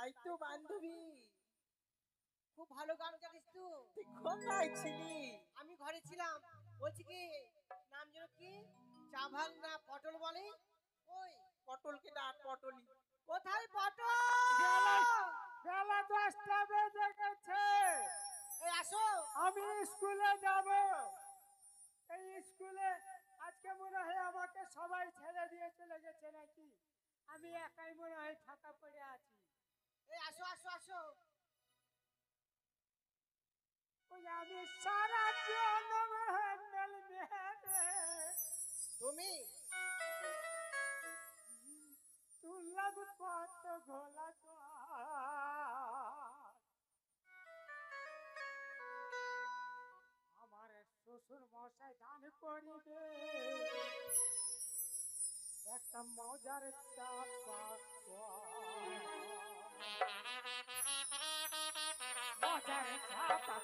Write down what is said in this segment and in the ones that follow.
তাই তো বান্ধবী। খুব ভালো গান জানিস তো। তুই কোথায় ছিলি? আমি ঘরে ছিলাম। বলছি কি, নাম যেন কি, চাভাল না পটল বলে? ওই পটলকে ডাক, পটলি। কোথায় পটল? বেলা 10টা বেজে গেছে। এই আসো। আমি স্কুলে যাব। এই স্কুলে আজকে মনে হয় আমাকে সবাই ছেড়ে দিয়ে চলে গেছে নাকি, আমি একাই মনে হয় ফাঁকা পড়ে আছি। এই আসো আসো আসো। ওই আমি সারা জনম হ্যান্ডেল মেরে তুমি তুললাম কত ঘোলা জল। আমার শ্বশুর মশাই দান করিবে একটা মজার চাপা মজার চাপা।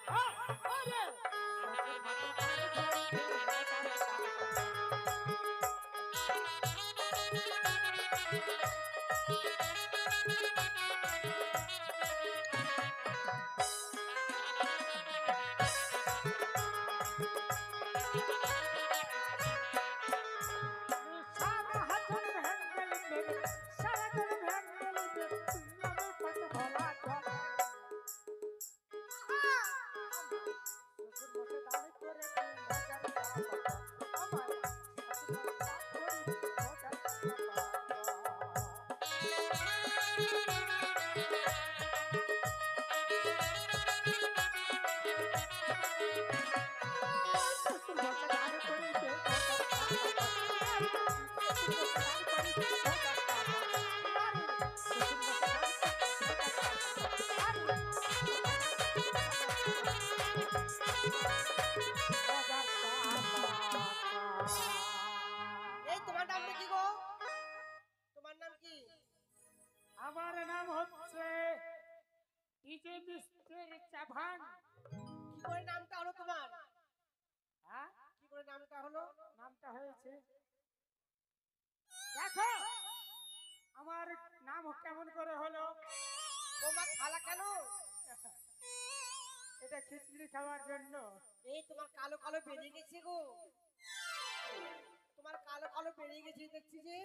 এই তোমার নামটা কি গো? তোমার নাম কি? আমার নাম হচ্ছে ইজে মিস্টার চাভান। কি করে নামটা হলো তোমার? হ্যাঁ, কি করে নামটা হলো? নামটা হয়েছে দেখো, আমার নাম কেমন করে হলো। তোমার খালা কেন? এটা খিচড়ি খাওয়ার জন্য। এই তোমার কালো কালো বেরিয়ে গেছে গো। তোমার কালো কালো বেরিয়ে গেছে দেখছি যে।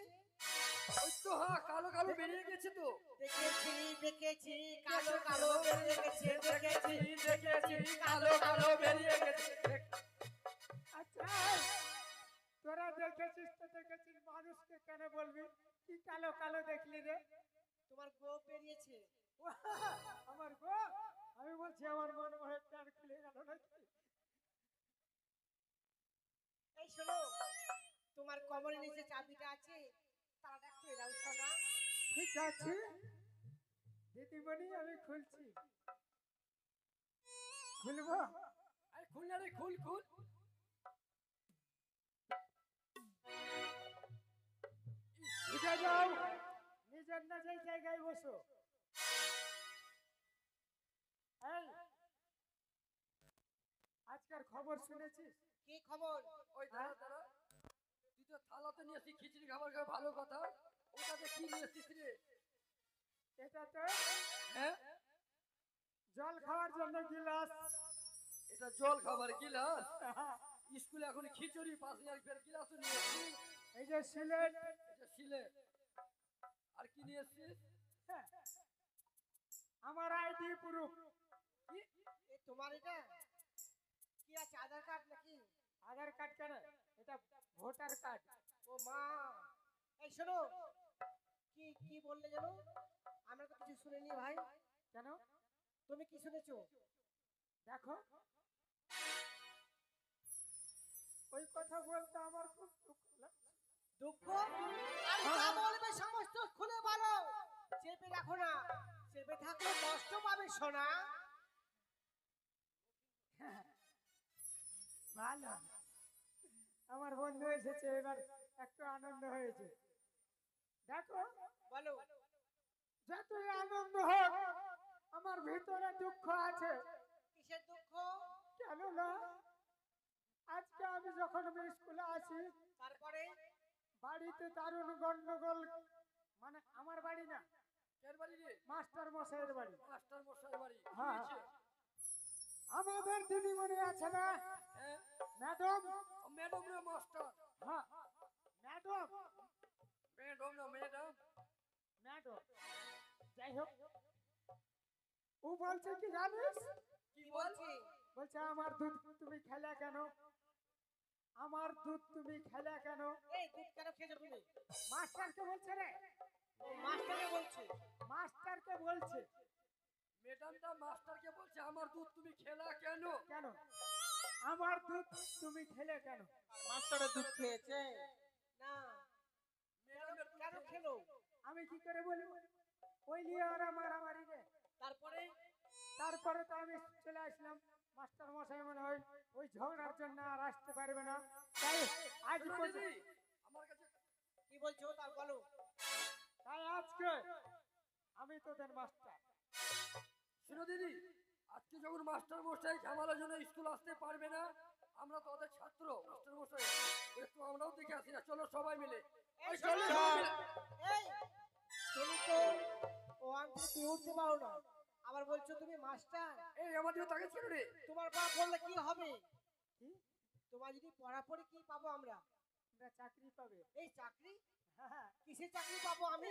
ওই তো, হ্যাঁ, কালো কালো বেরিয়ে গেছে তো। দেখেছি দেখেছি কালো কালো বেরিয়ে গেছে, দেখেছি দেখেছি কালো কালো বেরিয়ে গেছে। আচ্ছা, তোরা দেখেছিস তো দেখেছিস, মানুষকে কেন বলবি কি কালো কালো দেখলি রে? তোমার গো বেরিয়েছে। আমার গো, আমি বলছি আমার মনে হয় প্যান খুলে গেল নাকি। এই শোনো, তোমার কবরের নিচে চাবিটা আছে, তালাটা একটু এরাও শোনা। ঠিক আছে দিদিমণি, আমি খুলছি। খুলবো? আরে খুল না রে, খুল খুল। বুঝে যাও, নিজের নিজের জায়গায় বসো। এই, আজকের খবর শুনেছিস? কি খবর? ওই দাঁড়া দাঁড়া, তুই তো থালা তো নিয়ে আসছিস খিচুড়ি খাবার খাওয়া, ভালো কথা। ওটাতে কি নিয়ে আসছিস রে? এটা তো হ্যাঁ, জল খাওয়ার জন্য গিলাস। এটা জল খাবার গিলাস? স্কুলে এখন খিচুড়ি পাশে আর ফের গিলাসও নিয়ে আসছিস? এই যে সিলেট, এটা শিলে। আর কি নিয়ে আসছিস? আমার আইডি প্রুফ। কি? এ তোমার এটা কি আছে, আধার কার্ড নাকি? আধার কার্ড কেন, এটা ভোটার কার্ড। ও মা, এই শোনো, কি কি বললে জানো? আমরা তো কিছু শুনিনি ভাই। কেন? তুমি কি শুনেছো? দেখো, ওই কথা বলতে আমার খুব দুঃখ লাগছে। দুঃখ? আর যা বলবে সমস্ত খুলে বলো, চেপে রাখো না, চেপে থাকলে কষ্ট পাবে সোনা। ভালো, আমার বন্ধু এসেছে, এবার একটু আনন্দ হয়েছে। দেখো, বলো। যতই আনন্দ হোক আমার ভিতরে দুঃখ আছে। কিসের দুঃখ? কেননা আজকে আমি যখন স্কুলে আসি, তারপরে বাড়িতে দারুণ গন্ডগোল, মানে আমার বাড়ি না, কার বাড়ি রে? মাস্টার মশাইয়ের বাড়ি। মাস্টার মশাইয়ের বাড়ি। কি হ্যাঁ। হয়েছে? আমাদের দিদিমণি আছে না হ্যাঁ? ম্যাডাম? ও ম্যাডাম রে মাস্টার। হ্যাঁ ম্যাডাম, ম্যাডাম না ম্যাডাম। ম্যাডাম যাই হোক, ও বলছে কি জানিস, কি বলছি? বলছে আমার দুধ তুমি খেলে কেন, আমার দুধ তুমি খেলে কেন। এই দুধ কেন খেয়েছো তুমি? মাস্টারকে বলছে রে, ও মাস্টারকে বলছে। মাস্টারকে বলছে। ম্যাডামটা মাস্টারকে বলছে আমার দুধ তুমি খেলা কেন? কেন আমার দুধ তুমি খেলে কেন? আর মাস্টারের দুধ খেয়েছে না, ম্যাডামের দুধ কেন খেয়ে- খেলো? আমি কি করে বলবো, ওই নিয়ে ওরা মারামারি রে। তারপরে তারপরে তো আমি চলে আসলাম, মাস্টার মশাই মনে হয় ওই ঝগড়ার জন্য আর আসতে পারবে না, তাই আজ শোনো পর্যন্ত- দিদি, আমার কাছে কি বলছো তার বলো। তাই আজকে আমি তোদের মাস্টার। শোনো দিদি, আজকে যখন মাস্টার মশাই ঝামেলার জন্য স্কুল আসতে পারবে না, আমরা তো ওদের ছাত্র, মাস্টার মশাই একটু আমরাও দেখে আসি না, চলো সবাই মিলে। এই ওই চলো শোনো। সবাই মিলে। এই তুমি তো ও আনতে তুমি উঠতে পারো না, আবার বলছো তুমি মাস্টার। এই আমার দিকে তাকে ছিল রে। তোমার পড়া পড়লে কি হবে? কি? তোমার যদি পড়াপড়ি কি পাবো আমরা? তোমরা চাকরি পাবে। এই চাকরি? হ্যাঁ, কিসের চাকরি পাবো আমি?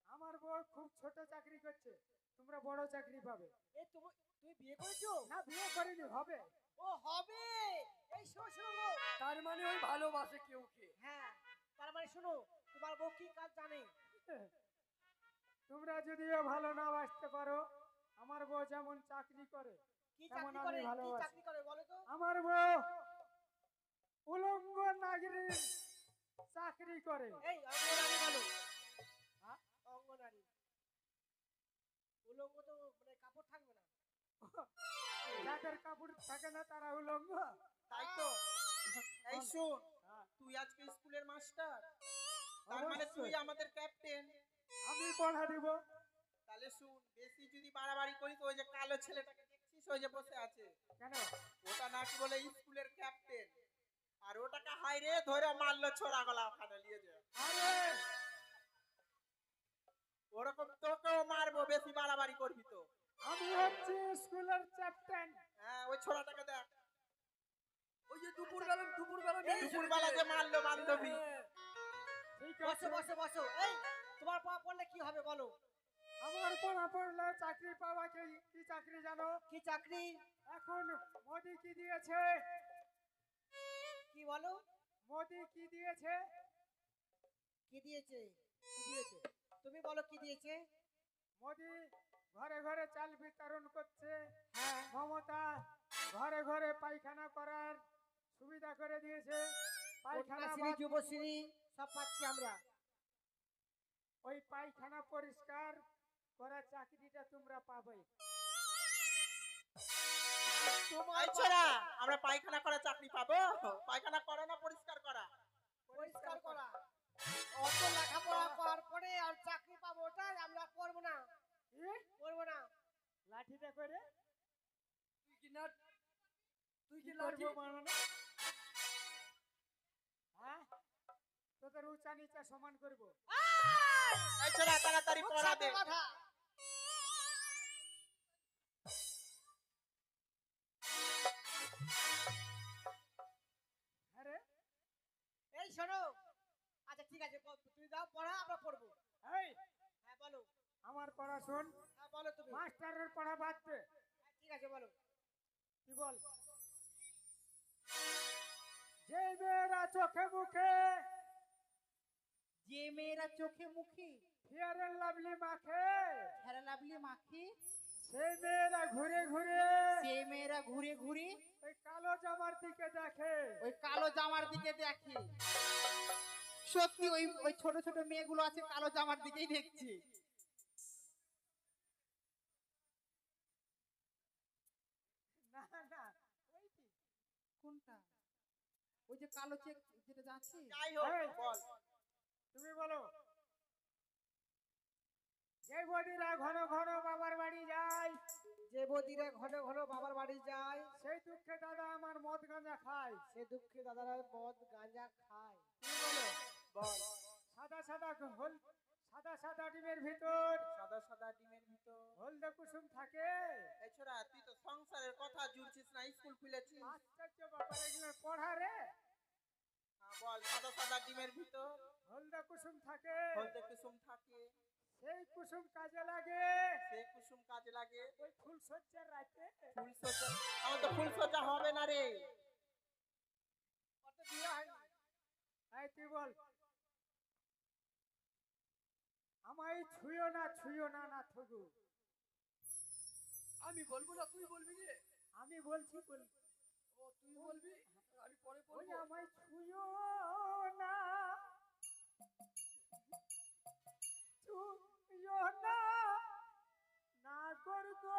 আমার বউ খুব ছোট চাকরি করছে, তোমরা বড় চাকরি পাবে। এই তুমি তুমি বিয়ে করেছো? না বিয়ে করিনি, হবে। ও হবে। এই শোনো শোনো গো। তার মানে ওই ভালোবাসে কেউ কে। হ্যাঁ, তার মানে শোনো, তোমার বউ কি কাজ জানে? তোমরা যদিও ভালো না বাসতে পারো, আমার বউ যেমন চাকরি করে কি তেমন চাকরি আমি করে? কি ভালোবাসি। চাকরি করে বলো তো? আমার বউ উলঙ্গ নাগরিক চাকরি করে। এই অঙ্গনারী বলো। হ্যাঁ? অঙ্গনারী। উলঙ্গ তো মানে কাপড় থাকবে না। যাদের কাপড় থাকে না তারা উলঙ্গ। তাই তো। এই শোন, হ্যাঁ, তুই আজকে স্কুলের মাস্টার, তার মানে তুই অবশ্যই। আমাদের ক্যাপ্টেন। আমি পড়া দিব। তাহলে শুন, বেশি যদি বাড়াবাড়ি করিস, ওই যে কালো ছেলেটাকে দেখছিস ওই যে বসে আছে, কেন? ওটা নাকি বলে স্কুলের ক্যাপ্টেন, আর ওটাকে হাইরে ধরে মারলো ছোড়া গলা ওখানে নিয়ে যা। আরে ওরকম তোকেও মারবো বেশি বাড়াবাড়ি করবি তো। আমি হচ্ছি স্কুলের ক্যাপ্টেন। হ্যাঁ, ওই ছোড়াটাকে দেখ, ওই যে দুপুরবেলা দুপুরবেলা যে মারলো বান্ধবী। ঠিক বসো আছে, বসো বসো। এই তোমার পড়া পড়লে কি হবে বলো? আমার পড়া পড়লে চাকরি পাওয়া কি চাকরি জানো? কি চাকরি? এখন মোদি কি দিয়েছে? কি বলো? মোদি কি দিয়েছে? কি দিয়েছে? কি দিয়েছে? তুমি বলো কি দিয়েছে? মোদি ঘরে ঘরে চাল বিতরণ করছে। হ্যাঁ। মমতা ঘরে ঘরে পায়খানা করার সুবিধা করে দিয়েছে। পায়খানা কন্যাশ্রী, বাদ- যুবশ্রী সব পাচ্ছি আমরা। ওই পায়খানা পরিষ্কার করার চাকরিটা তোমরা পাবে। এই ছোড়া, আমরা পায়খানা করা চাকরি পাবো? পায়খানা করা না পরিষ্কার করা? পরিষ্কার করা। অত লেখাপড়া করার পরে আর চাকরি পাবো, ওটাই আমরা করবো না। কি? করবো না। লাঠিটা করে তুই কি না তুই কি কি লাঠি করবো মানে? হ্যাঁ, তোদের উঁচা নিচা সমান করবো। এই ছোড়া, তাড়াতাড়ি খুব পড়া দে। সাপের কথা। আরে এই শোনো, আচ্ছা ঠিক আছে, তুমি দাও পড়া, আমরা পড়বো। এই হ্যাঁ বলো। আমার পড়া শোন, হ্যাঁ বলো তুমি। মাস্টারের পড়া বাদ দে। হ্যাঁ, ঠিক আছে বলো। কি বল? যে মেয়েরা চোখে মুখে যে মেয়েরা চোখে মুখে ফেয়ার এন্ড লাভলি মাখে, ফেরা লাভলি মাখে, সেই মেয়েরা ঘুরে ঘুরে সে মেয়েরা ঘুরে ঘুরে ওই কালো জামার দিকে দেখে। ওই কালো জামার দিকে দেখে। সত্যি ওই ওই ছোট ছোট মেয়েগুলো আছে কালো জামার দিকেই দেখছে। না না, ওইটি। কোনটা? ওই যে কালো চেক যেটা যাচ্ছে। যাই হোক এই, বল। তুমি বলো। যে বদিরা ঘন ঘন বাবার বাড়ি যায়, যে বদিরা ঘন ঘন বাবার বাড়ি যায়, সেই দুঃখে দাদা আমার মদ গাঁজা খায়। সে দুঃখে দাদারা মদ গাঁজা খায়। তুমি বলো। বল। সাদা সাদা হল সাদা সাদা ডিমের ভিতর সাদা সাদা ডিমের ভিতর হলদে কুসুম থাকে। এই ছোড়া তুই তো সংসারের কথা জুড়ছিস না, স্কুল খুলেছিস। আশ্চর্য ব্যাপার, এগুলো পড়া রে। হ্যাঁ, বল সাদা সাদা ডিমের ভিতর হলদে কুসুম থাকে, হলদে কুসুম থাকে, সেই কুসুম কাজে লাগে সে কুসুম কাজে লাগে ওই ফুল সজ্জার রাতে। ফুল সজ্জা। আমার তো ফুল সজ্জা হবে না রে, কত বিয়ে হয়নি। এই তুই বল, আমায় ছুঁয়ো না ছুঁয়ো না না থুগু। আমি বলবো না তুই বলবি রে? আমি বলছি বল, ও তুই বলবি, আমি পরে ওই বলবো। আমায় ছুঁয়ো না ছুঁয়ো না না করগো,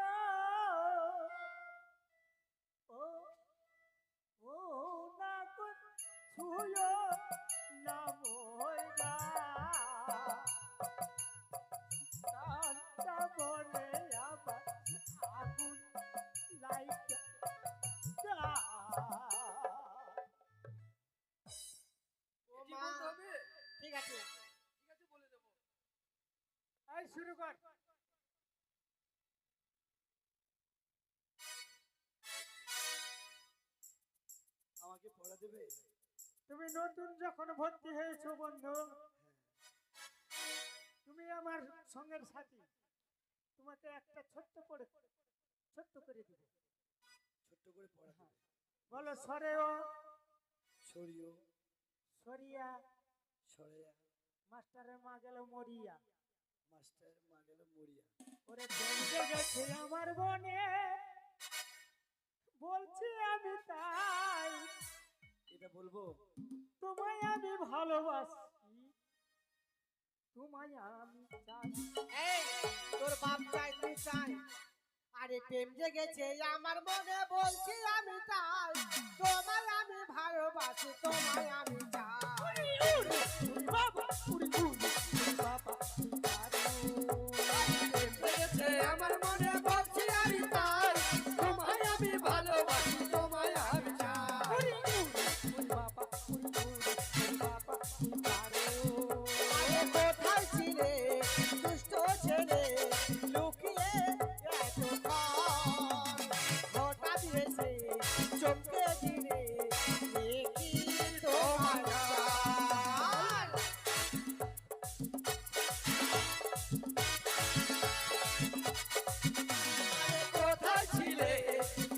ও ও না কর ছুঁয়ো না মোরা কান্তা বলে আবার আগুন লাইকা ও কি মা, বলতে হবে? ঠিক আছে। ঠিক আছে বলে দেবো। এই শুরু কর। আমাকে পড়া দেবে? তুমি নতুন যখন ভর্তি হয়েছো বন্ধু, তুমি আমার সঙ্গের সাথী, তোমাকে একটা ছোট্ট করে দিব। ছোট্ট করে পড়া দেবে। বলো সরেও সরিও, সরিয়া, সরেয়া, মাস্টারের মা গেল মরিয়া, মাস্টার মা গেল মরিয়া। ওরে বেঁচে গেছে আমার মনে, বলছি আমি তাই, এটা বলবো? তোমায় আমি ভালোবাসি, তোমায় আমি চাই। এই তোর বাপ চাই তুই চাই, আরে প্রেম জেগেছে আমার মনে, বলছি আমি তাই, তোমায় আমি ভালোবাসি, তোমায় আমি চাই। বাবা উড়ি উড়ি বাবা প্রেম জেগেছে আমার মনে, বলছি আমি তাই, তোমায় আমি ভালোবাসি, তোমায় আমি চাই। আরে কোথায় ছিলে দুষ্ট ছেলে, লুকিয়ে এতক্ষণ, হঠাৎ এসে চমকে দিলে, এ কি তোমার চাল? কোথায় ছিলে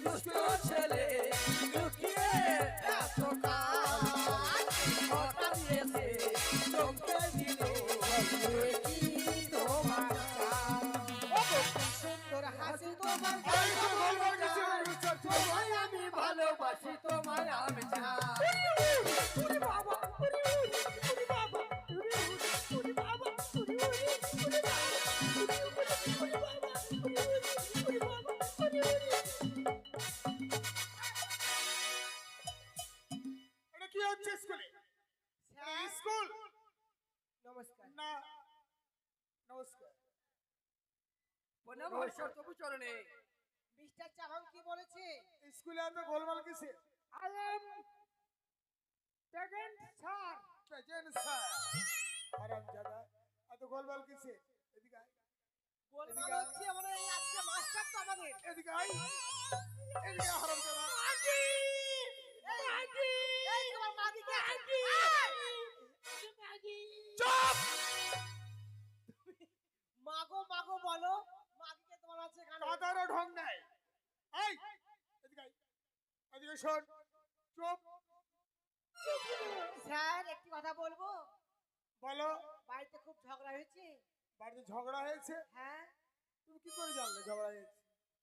দুষ্ট ছেলে, লুকিয়ে এত কাল, হঠাৎ এসে চমকে দিল, এ কি তোমার চাল? ও গো, কি সুন্দর হাসি তোমার, এই তো বলবো কিছু, তোমায় আমি ভালোবাসি, তোমায় আমি চাই। এটা কি হচ্ছে স্কুলে? স্যার, স্কুল নমস্কার। না, নমস্কার। প্রণাম হর্ষর তবু চরণে। মিস্টার চাবাং কি বলেছে? স্কুলে এত গোলমাল কিসে? I am second sir. Second sir হারামজাদা, এত গোলমাল কিসে? এদিকে আয়, গোলমাল হচ্ছে আমরা এই আজকে মাস্টার তো আমাদের। এদিকে আয়, এদিকে আয় হারামজাদা। এই তোমার মাগি কে আছে? চুপ! মাগো মাগো বলো, মাগিকে তোমার আছে এখানে। কাদারও ঢং নাই। এই এদিকে আয়, এদিকে শোন। চুপ! স্যার একটি কথা বলবো, বলো। বাড়িতে খুব ঝগড়া হয়েছে। বাড়িতে ঝগড়া হয়েছে? হ্যাঁ, তুমি কি করে জানলে ঝগড়া হয়েছে?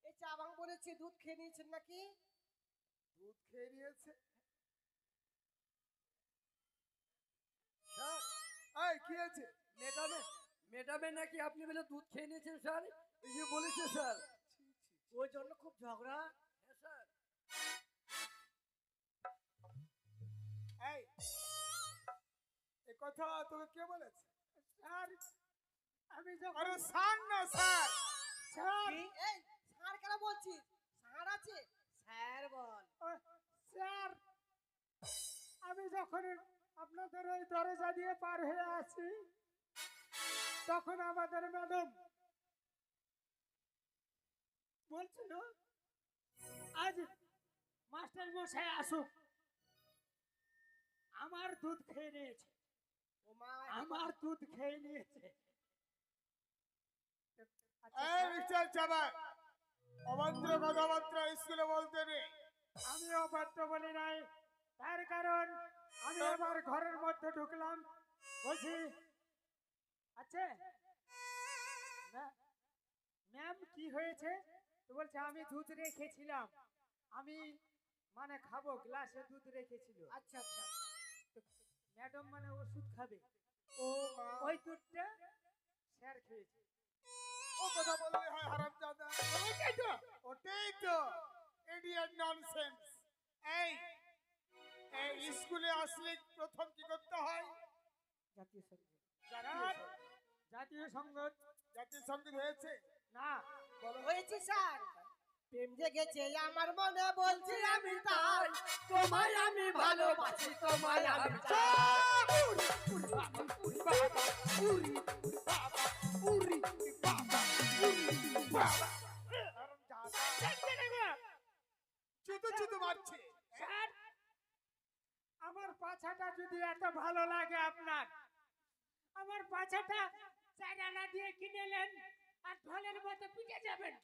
এই চাবাং বলেছে দুধ খেয়ে নিয়েছেন নাকি। দুধ খেয়ে নিয়েছে? স্যার, এই কি হয়েছে? ম্যাডামে নাকি আপনি বলে দুধ খেয়ে নিয়েছেন স্যার, এই যে বলেছে স্যার। ওই জন্য খুব ঝগড়া। হ্যাঁ স্যার। এই এ কথা তোকে কে বলেছে? স্যার, আমি যখন, আরে স্যার না স্যার, স্যার কি? এই স্যার কেন বলছিস? স্যার আছে, স্যার বল। স্যার, আমি যখন আপনাদের ওই দরজা দিয়ে পার হয়ে আসি, তখন আমাদের ম্যাডাম বলছিল আজ মাস্টার মশাই আসুক, আমার দুধ খেয়ে নিয়েছে, ও মা, আমার দুধ খেয়ে নিয়েছে। আচ্ছা, এই মিস্টার চাবাক, অভদ্র কথাবার্তা স্কুলে বলতে নেই। আমি অবাধ্য বলি নাই, তার কারণ আমি আমার ঘরের মধ্যে ঢুকলাম, বলছি আচ্ছা ম্যাম কি হয়েছে? তো বলছে আমি দুধ রেখেছিলাম, আমি মানে খাবো, গ্লাসে দুধ রেখেছিল। আচ্ছা আচ্ছা, ম্যাডাম মানে ওষুধ খাবে, ও মা, ওই দুধটা স্যার খেয়েছে। ও কথা বললে হয় হারামজাদা। ওটাই তো ইডিয়েট ননসেন্স। এই এই স্কুলে আসলে প্রথম কি করতে হয়? জাতীয় সঙ্গীত, জাতীয় সঙ্গীত জাতীয় সঙ্গীত হয়েছে? না, হয়েছে স্যার। প্রেম জেগেছে আমার মনে, বলছি আমি তাই, তোমায় আমি ভালোবাসি, তোমায় আমি চাই। চুদু চুদু মারছে। স্যার আমার পাছাটা যদি এত ভালো লাগে আপনার, আমার পাছাটা 4 আনা দিয়ে কিনেলেন আর ঢোলের মতো পিটে যাবেন।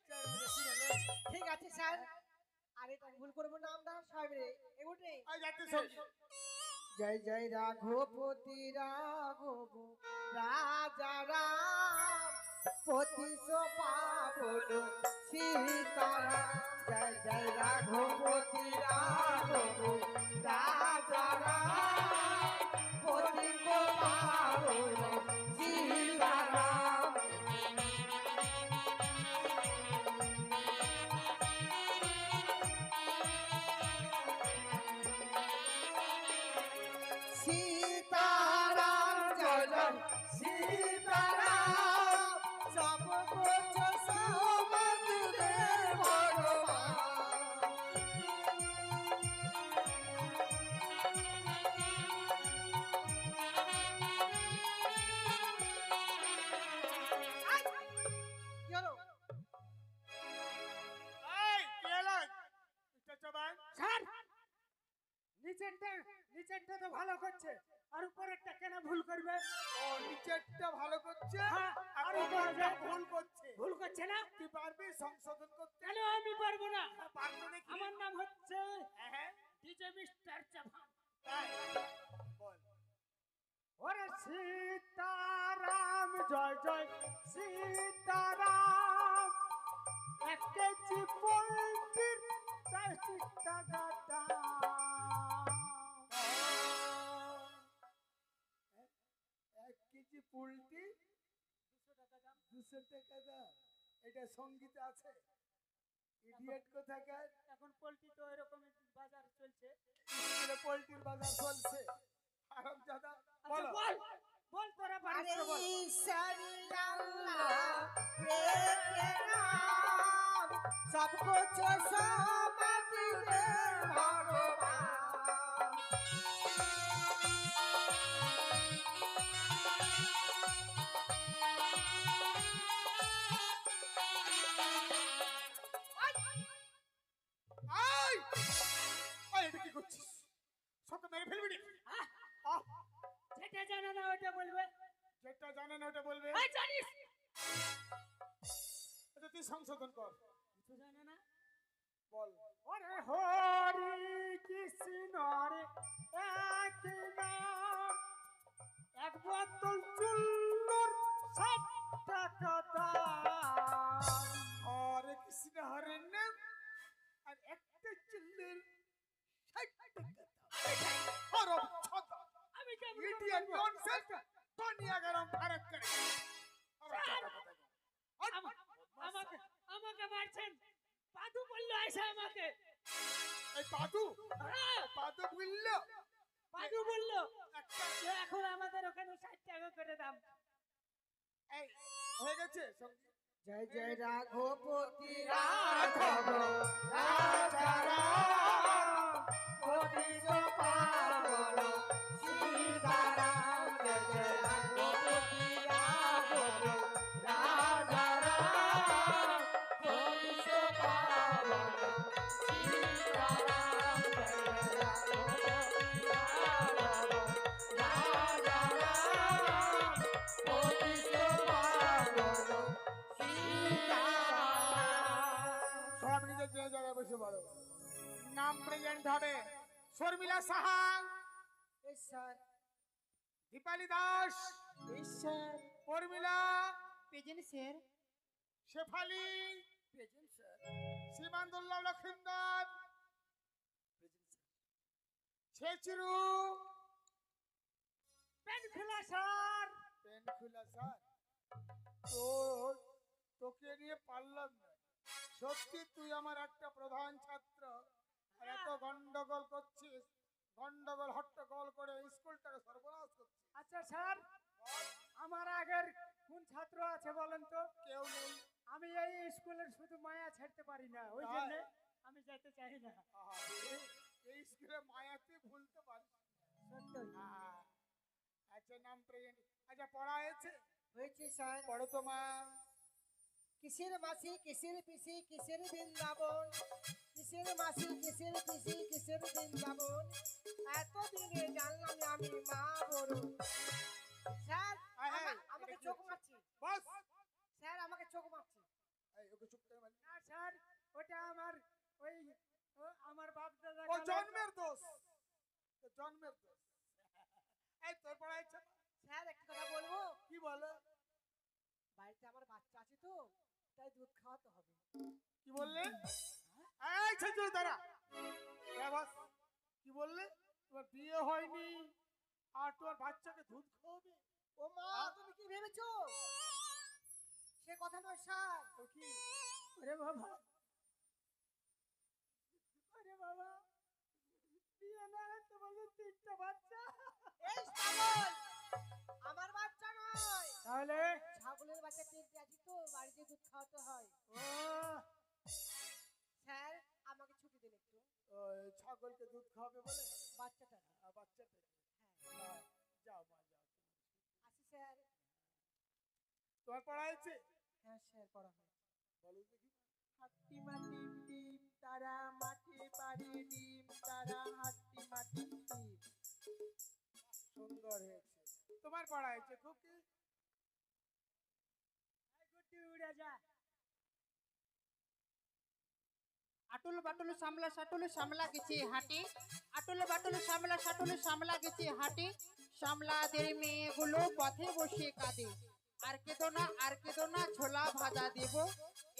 ঠিক আছে স্যার, আর এটা ভুল করবো না আমরা সবাই মিলে। এগুলোই এই জাতীয় সঙ্গীত। জয় জয় রাঘবপতি রাঘব রাজা রাম, পতিত পাবন সীতারাম। জয় জয় রাঘবপতি রাঘব রাজা রাম, পতিত পাবন সীতারাম। सीताराम जय जय सीताराम, सब कुछ समझ दे भगवान। কি হলো? এই কি হলো? মিস্টার চাবাক, স্যার নিচেরটা তো ভালো করছে, আর উপরেরটা কেন ভুল করবে? ও নিচেরটা ভালো করছে হ্যাঁ, আর আর উপরেরটা উপরেরটা ভুল করছে। ভুল করছে না? তুই পারবি সংশোধন করতে? কেন আমি পারবো না? পারবো নাকি? আমার নাম হচ্ছে হ্যাঁ, ডিজে মিস্টার চাভান। তাই বল। ওরে সীতারাম জয় জয় সীতারাম, 1 কেজি পোলট্রির 40 টাকা দাম। 1 কেজি পোলট্রি 200 টাকা দাম। এটা সঙ্গীত আছে? ইডিয়েট কোথাকার। এখন পোলট্রি তো এরকম বাজার চলছে। স্কুলে পোলট্রির বাজার চলছে। হারামজাদা, আচ্ছা বলো। বল বল, তোরা পারিস अरे তো বল। ईश्वरी अल्लाह के नाम, सब कुछ समझ दे भगवान। এই! এই, এটা কি করছিস? সব মেরে ফেলবি নাকি? আহ, যেটা জানে না ওটা বলবে। যেটা জানে না ওটা বলবে। এই জানিস এটা তুই সংশোধন কর। কিছু জানে না। বল। ওরে হরি কৃষ্ণ রে এক নাম, 1 বোতল চুল্লুর 60 টাকা দাম। হরে কৃষ্ণ হরে নাম আর একটা চিল্লের 60 টাকা দাম। হরম ছদা। আমি কেমন ইডিয়েট ননসেন্স, দুনিয়া গরম ফারাক করে। আমাকে আমাকে মারছেন? পাদু বললো এসে আমাকে। এই পাদু, হ্যাঁ, পাদু বললো পাদু বললো একটা। যে এখন আমাদের ওখানে 60 টাকা করে দাম। এই হয়ে গেছে সঙ্গীত। जय जय राघवपति राघव राजा राम, पतित पावन सीताराम। जय जय राघवपति राघव নাম প্রেজেন্ট হবে শর্মিলা সাহা, এই স্যার, দীপালি দাস, এই sir. Parmila, present sir. Shefali, present sir. Simandullah Lakhindar, present sir. ছেচিরু, পেন খোলা স্যার। পেন খুলা স্যার। তো তোকে নিয়ে পারলাম না। সত্যি তুই আমার একটা প্রধান ছাত্র, আর এত গন্ডগোল করছিস, গন্ডগোল হট্টগোল করে স্কুলটাকে সর্বনাশ করছিস। আচ্ছা স্যার, আমার আগের কোন ছাত্র আছে বলেন তো? কেউ নেই। আমি এই স্কুলের শুধু মায়া ছাড়তে পারি না, ওই তাই? জন্য আমি যেতে চাই না। আহা, এই স্কুলে মায়াতে ভুলতে পারিস না। সত্যি। হ্যাঁ। আচ্ছা নাম প্রেজেন্ট, আচ্ছা পড়া হয়েছে? হয়েছে স্যার। পড়ো তো মা। কিসের মাসি কিসের পিসি কিসের বৃন্দাবন, কিসের মাসি কিসের পিসি কিসের বৃন্দাবন, এতদিনে জানলাম আমি মা বড়। স্যার, হ্যাঁ, হ্যাঁ, আমাকে এটা কি চোখ হচ্ছে? মারছি। বস। স্যার, আমাকে চোখ মারছি। এই ওকে চুপ করে মারি। না স্যার, ওটা আমার ওই আমার বাপ দাদা ও জন্মের দোষ, তো জন্মের দোষ। এই তোর পড়া হয়েছে? স্যার, একটা কথা বলবো? কি বলে? বাড়িতে আমার বাচ্চা আছে তো, তাই দুধ খাওয়াতে হবে। কি বললে? এই ছেচু দাঁড়া। বস কি বললে? তোমার বিয়ে হয়নি আর তোমার বাচ্চাকে দুধ খাওয়াবে? ও মা, তুমি কি ভেবেছো? সে কথা নয় স্যার। তো কি? ওরে বাবা, ওরে বাবা, বিয়ে না হতে বলে 3টা বাচ্চা। এই পাগল, আমার বাচ্চা নয়, তাহলে ছাগলের বাচ্চা পেটে আছে তো, বাড়িতে দুধ খাওয়াতে হয়। ও স্যার, আমাকে ছুটি দিন একটু। ওই ছাগলকে দুধ খাওয়াবে বলে? বাচ্চাটা। বাচ্চাটাকে? হ্যাঁ, যাও মা যাও। আসি স্যার। তোমার পড়া হয়েছে? হ্যাঁ স্যার, পড়া হয়। বলো দেখি। হাট্টি মাটি টিম তারা মাঠে পারে ডিম তারা হাট্টি মাটি টিম। সুন্দর হয়েছে। তোমার পড়া হয়েছে খুব কি? গুটি উড়ে যা। আটুল বাটুল সামলা সাটুল সামলা গেছে হাটে, আটুল বাটুল সামলা সাটুল সামলা গেছে হাটে, সামলাদের মেয়েগুলো পথে বসে কাঁদে। আর কেদো না ছোলা ভাজা দেব,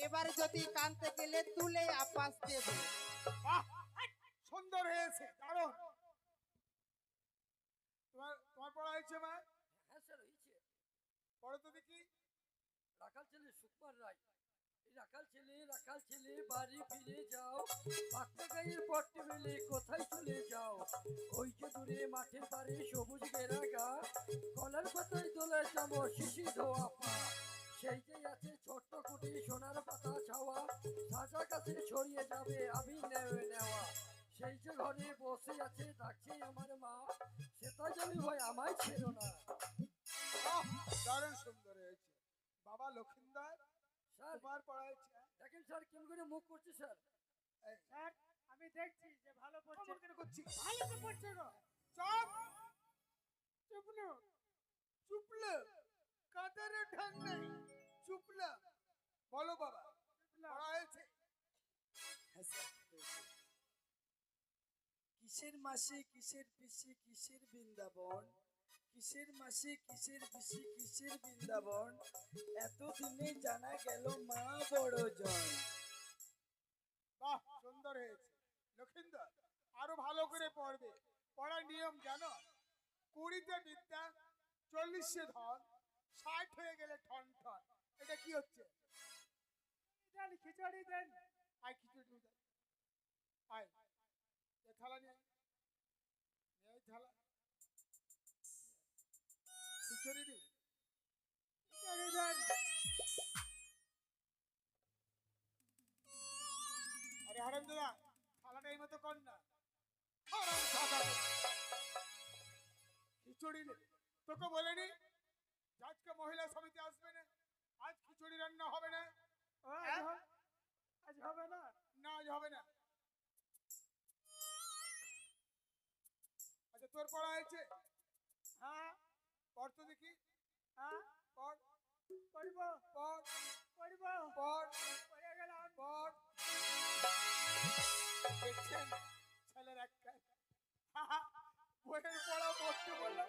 এবার যদি কানতে গেলে তুলে আপাস দেব। বাহ, সুন্দর হয়েছে, দারুণ। তোমার পড়া হয়েছে মা? হ্যাঁ স্যার, হয়েছে। পড়ো তো দেখি। রাখাল ছেলে সুকুমার রায়। এই রাখাল ছেলে বাড়ি ফিরে যাও, পাক্কা গায়ের পট্টি মেলে কোথায় চলে যাও। ওই যে দূরে মাঠের পাড়ে সবুজ ঘেরা গা, কলার পাতায় দোলার চামচ শিশি ধোয়া পা। সেই যে আছে ছোট্ট কুটি সোনার পাতা ছাওয়া, সাজা কাছে ছড়িয়ে যাবে আবির নেওয়া। সেই যে ঘরে বসে আছে ডাকছে আমার মা, সেটা জানি হয় আমায় ছিল না। বাহ, দারুণ সুন্দর হয়েছে। বাবা লক্ষিন্দর, স্যার তোমার পড়া হয়েছে? দেখেন স্যার কেমন করে মুখ করছে স্যার। স্যার, আমি দেখছি যে ভালো পড়ছে। কেমন করে করছি? ভালো তো পড়ছে গো। চপ চুপনু। চুপলে কাতারে ঢং নেই, চুপলা। বলো বাবা, পড়া হয়েছে? কিসের মাসে কিসের পিসি কিসের বৃন্দাবন, কিসের মাসে কিসের পিসি কিসের বৃন্দাবন, এতদিনে জানা গেল মা বড় জন। বাহ, সুন্দর হয়েছে। লক্ষিন্দর, আরো ভালো করে পড়বে। পড়ার নিয়ম জানো? 20তে বিদ্যা, 40-এ ধন, 60 হয়ে গেলে ঠন ঠন। এটা কি হচ্ছে? দেন খিচুড়ি দেন। আয় খিচুড়ি নিয়ে যা। আয়, এ থালা নিয়ে আয়। নিয়ে আয় থালা। খিচুড়ি দিবি? খিচুড়ি দেন। আরে হারাম দাদা, থালাটা এই মতো কর না। হারাম দাদা, খিচুড়ি নে। তোকে বলেনি আজকে মহিলা সমিতি আসবে না, আজ খিচুড়ি রান্না হবে না? ও, আজ হবে না। না, আজ হবে না। আচ্ছা তোর পড়া হয়েছে? হ্যাঁ পড় তো দেখি। হ্যাঁ, পড় পড়ব পড় পড়ব। পড় পড়ে গেলাম। পড়। দেখছেন বইয়ের পড়া পড়তে বললো,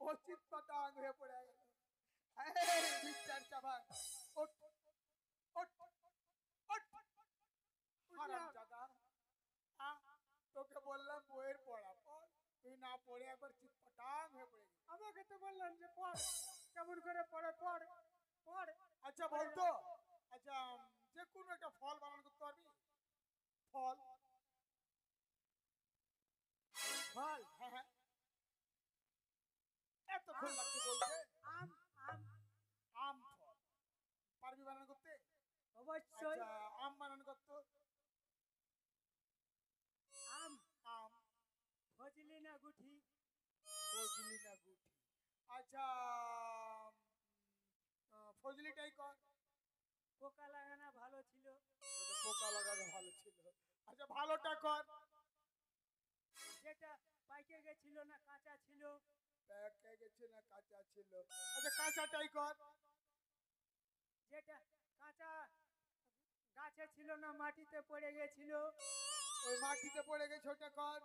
ও চিৎপাটা হয়ে পড়ে গেল। মিস্টার চাবান, ওঠ, ওঠ, ওঠ। হারামজাদা, তোকে বললাম বইয়ের পড়া পড়, তুই না পড়ে একবার চিৎপাটাং হয়ে পড়ে গেলি। আমাকে তো বললেন যে পড়, কেমন করে পড়ে পড় পড়। আচ্ছা বলতো, আচ্ছা যে কোনো একটা ফল বানান করতে পারবি? ফল? ফল? হ্যাঁ হ্যাঁ, এতক্ষণ লাগছে বলতে। আম আম আম ফল পারবি বানান করতে? অবশ্যই। আচ্ছা আম বানান করতো? আম আম, ফজলি না গুঠি? ফজলি না গুটি। আচ্ছা ফজলিটাই কর। পোকা লাগানা ভালো ছিল। তোদের পোকা লাগানো ভালো ছিল। আচ্ছা ভালোটা কর। যেটা পাইকে গেছিল না কাঁচা ছিল? পেকে গেছে না কাঁচা ছিল? আচ্ছা কাঁচাটাই কর। যেটা কাঁচা গাছে ছিল না মাটিতে পড়ে গেছিল? ওই মাটিতে পড়ে গেছে ওটা কর।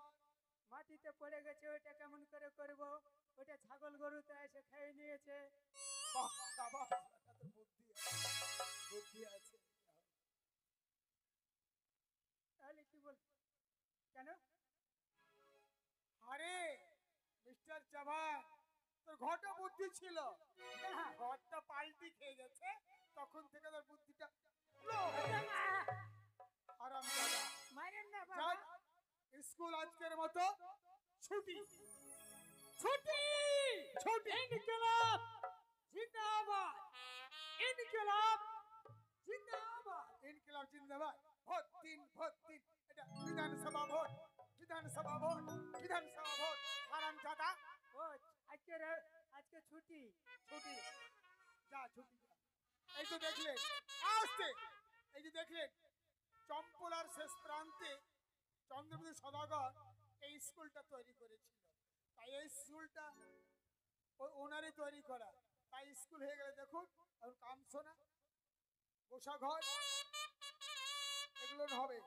মাটিতে পড়ে গেছে ওইটা কেমন করে করব? ওটা ছাগল গরুতে এসে খেয়ে নিয়েছে। বাহ সাবাস, তোর বুদ্ধি আছে, বুদ্ধি আছে। তাহলে কি বল? কেন? আরে মিস্টার চাভান, তোর ঘটা বুদ্ধি ছিল, ঘরটা পাল্টি খেয়ে গেছে, তখন থেকে তোর বুদ্ধিটা আরাম দাদা। মারেন না বাবা। স্কুল আজকের মতো ছুটি। ছুটি! ছুটি। ইনকিলাব জিন্দাবাদ! ইনকিলাব জিন্দাবাদ! ইনকিলাব জিন্দাবাদ। ভোট দিন, ভোট দিন। এটা বিধানসভা ভোট, বিধানসভা ভোট, বিধানসভা ভোট। আরাম দাদা, ও আজকে ছুটি। ছুটি। যা ছুটি যা। এই তো দেখলেন, আসতে এই যে দেখলেন, চম্পলার শেষ প্রান্তে চন্দ্রপতি সদাগর এই স্কুলটা তৈরি করেছিল। তাই এই স্কুলটা ওনারই তৈরি করা। তাই স্কুল হয়ে গেলে দেখুন, এখন কামছনা, বসা ঘর, এগুলো হবে।